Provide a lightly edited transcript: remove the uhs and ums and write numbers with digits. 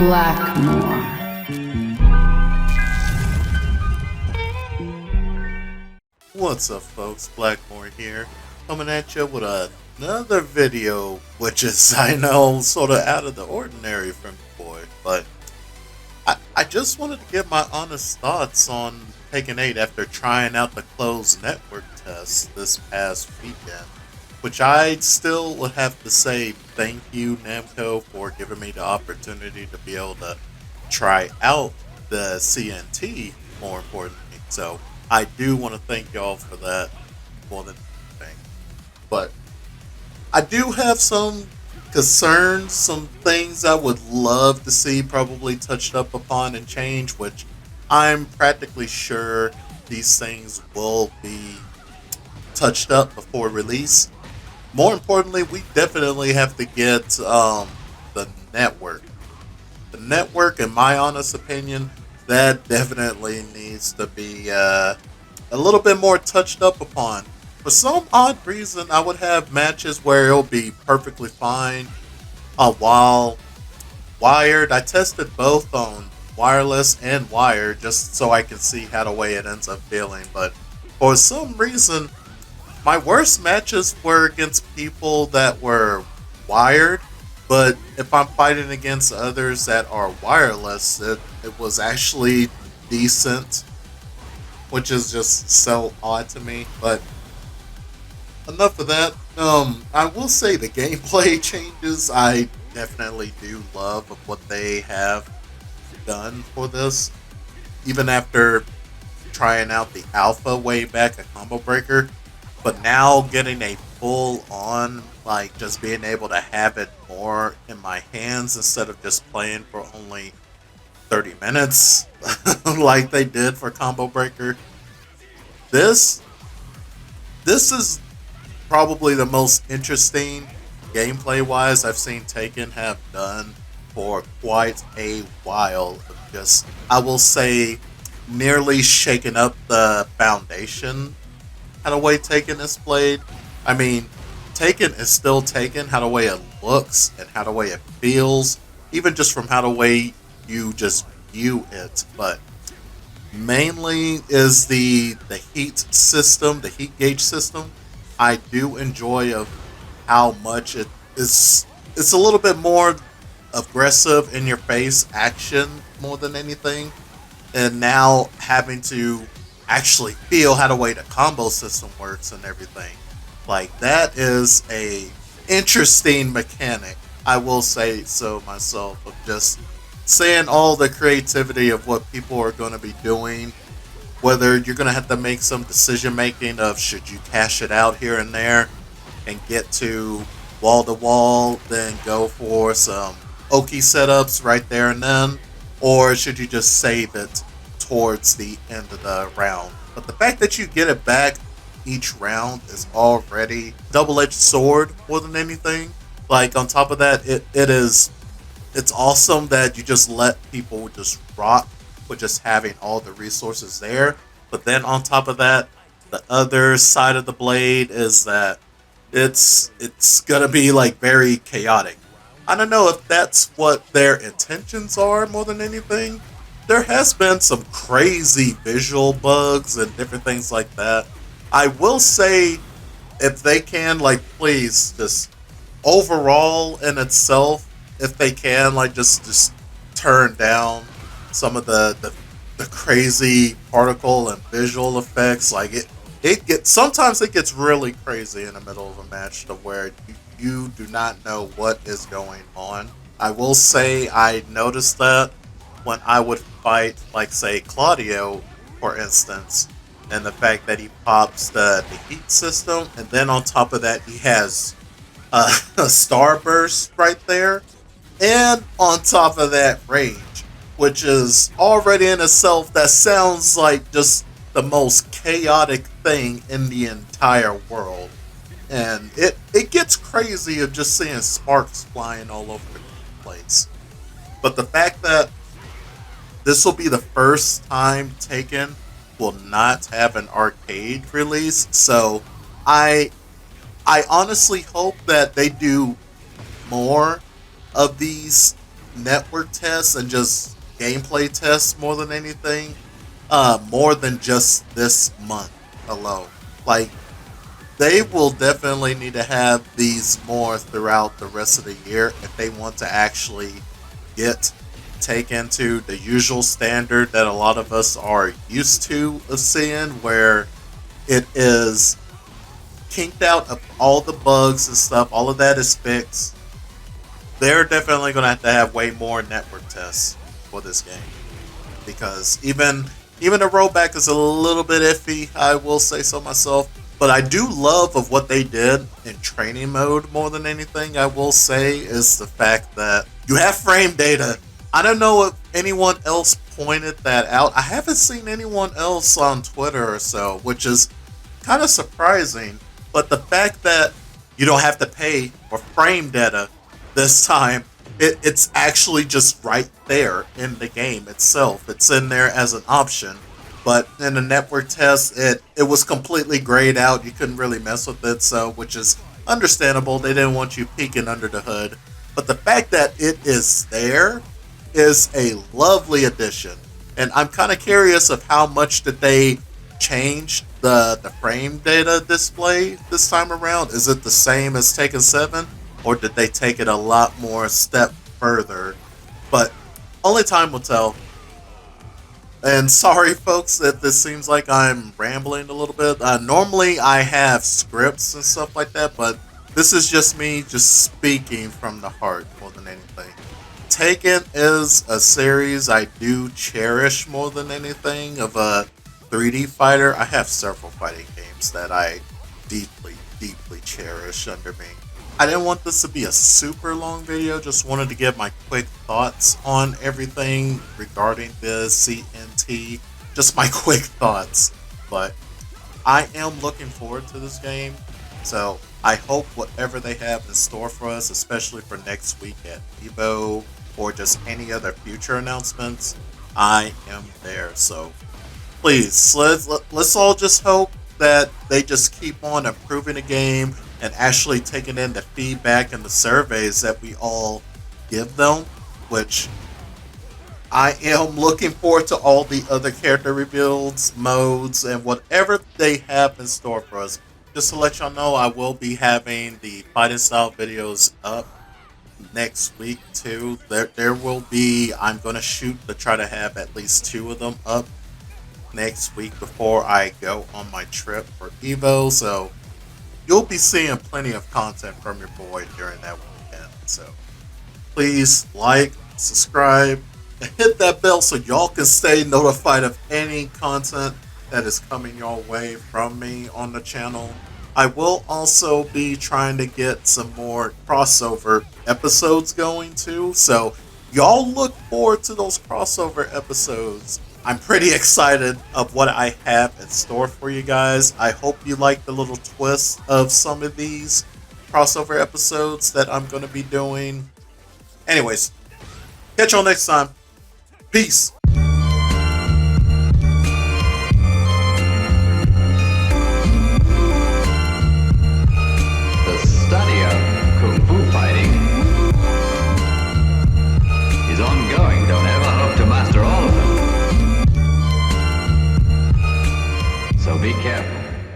Blackmore. What's up, folks? Blackmore here, coming at you with another video, which is, I know, sort of out of the ordinary from the boy, but I just wanted to get my honest thoughts on Tekken 8 after trying out the closed network test this past weekend, which I still would have to say thank you, Namco, for giving me the opportunity to be able to try out the CNT, more importantly. So I do want to thank y'all for that more than anything. But I do have some concerns, some things I would love to see probably touched up upon and changed, which I'm practically sure these things will be touched up before release. More importantly, we definitely have to get the network. The network, in my honest opinion, that definitely needs to be a little bit more touched up upon. For some odd reason, I would have matches where it'll be perfectly fine while wired. I tested both on wireless and wired just so I can see how the way it ends up feeling. But for some reason, my worst matches were against people that were wired. But if I'm fighting against others that are wireless, it was actually decent, which is just so odd to me. But enough of that. I will say the gameplay changes I definitely do love of what they have done for this. Even after trying out the alpha way back, a combo breaker, but now getting a full on, like just being able to have it more in my hands instead of just playing for only 30 minutes like they did for combo breaker. This is probably the most interesting gameplay wise I've seen Tekken have done for quite a while. Just, I will say, nearly shaking up the foundation how the way Tekken is played. I mean, Tekken is still Tekken, how the way it looks and how the way it feels, even just from how the way you just view it. But mainly is the heat system, the heat gauge system. I do enjoy of how much it is. It's a little bit more aggressive in your face action more than anything, and now having to actually feel how the way the combo system works and everything. Like, that is a interesting mechanic, I will say so myself, of just seeing all the creativity of what people are going to be doing, whether you're going to have to make some decision making of should you cash it out here and there and get to wall, then go for some Oki setups right there and then, or should you just save it towards the end of the round. But the fact that you get it back each round is already double-edged sword more than anything. Like, on top of that, it's awesome that you just let people just rock with just having all the resources there. But then on top of that, the other side of the blade is that it's gonna be like very chaotic. I don't know if that's what their intentions are more than anything. There has been some crazy visual bugs and different things like that. I will say, if they can, like, please, just overall in itself, if they can, like, just turn down some of the crazy particle and visual effects. Like, sometimes it gets really crazy in the middle of a match to where you do not know what is going on. I will say I noticed that when I would fight, like, say, Claudio, for instance, and the fact that he pops the heat system, and then on top of that he has a starburst right there, and on top of that rage, which is already in itself, that sounds like just the most chaotic thing in the entire world. And it gets crazy of just seeing sparks flying all over the place. But the fact that this will be the first time Tekken will not have an arcade release, so I honestly hope that they do more of these network tests and just gameplay tests more than anything. More than just this month alone. Like, they will definitely need to have these more throughout the rest of the year if they want to actually get take into the usual standard that a lot of us are used to of seeing, where it is kinked out of all the bugs and stuff. All of that is fixed. They're definitely going to have way more network tests for this game, because even the rollback is a little bit iffy. I will say so myself, but I do love of what they did in training mode more than anything. I will say is the fact that you have frame data. I don't know if anyone else pointed that out. I haven't seen anyone else on Twitter or so, which is kind of surprising. But the fact that you don't have to pay for frame data this time, it's actually just right there in the game itself. It's in there as an option. But in the network test, it was completely grayed out. You couldn't really mess with it, so which is understandable. They didn't want you peeking under the hood. But the fact that it is there is a lovely addition. And I'm kind of curious of how much did they change the frame data display this time around. Is it the same as Tekken 7? Or did they take it a lot more step further? But only time will tell. And sorry, folks, that this seems like I'm rambling a little bit. Normally, I have scripts and stuff like that, but this is just me just speaking from the heart more than anything. Tekken is a series I do cherish more than anything of a 3D fighter. I have several fighting games that I deeply, deeply cherish under me. I didn't want this to be a super long video, just wanted to give my quick thoughts on everything regarding the CNT. Just my quick thoughts. But I am looking forward to this game, so I hope whatever they have in store for us, especially for next week at Evo or just any other future announcements, I am there. So please, let's all just hope that they just keep on improving the game and actually taking in the feedback and the surveys that we all give them, which I am looking forward to all the other character rebuilds, modes, and whatever they have in store for us. Just to let y'all know, I will be having the fighting style videos up next week too. There will be, I'm going to shoot to try to have at least 2 of them up next week before I go on my trip for Evo, so you'll be seeing plenty of content from your boy during that weekend. So please like, subscribe, and hit that bell so y'all can stay notified of any content that is coming your way from me on the channel. I will also be trying to get some more crossover episodes going too, so y'all look forward to those crossover episodes. I'm pretty excited of what I have in store for you guys. I hope you like the little twist of some of these crossover episodes that I'm going to be doing. Anyways, catch y'all next time. Peace.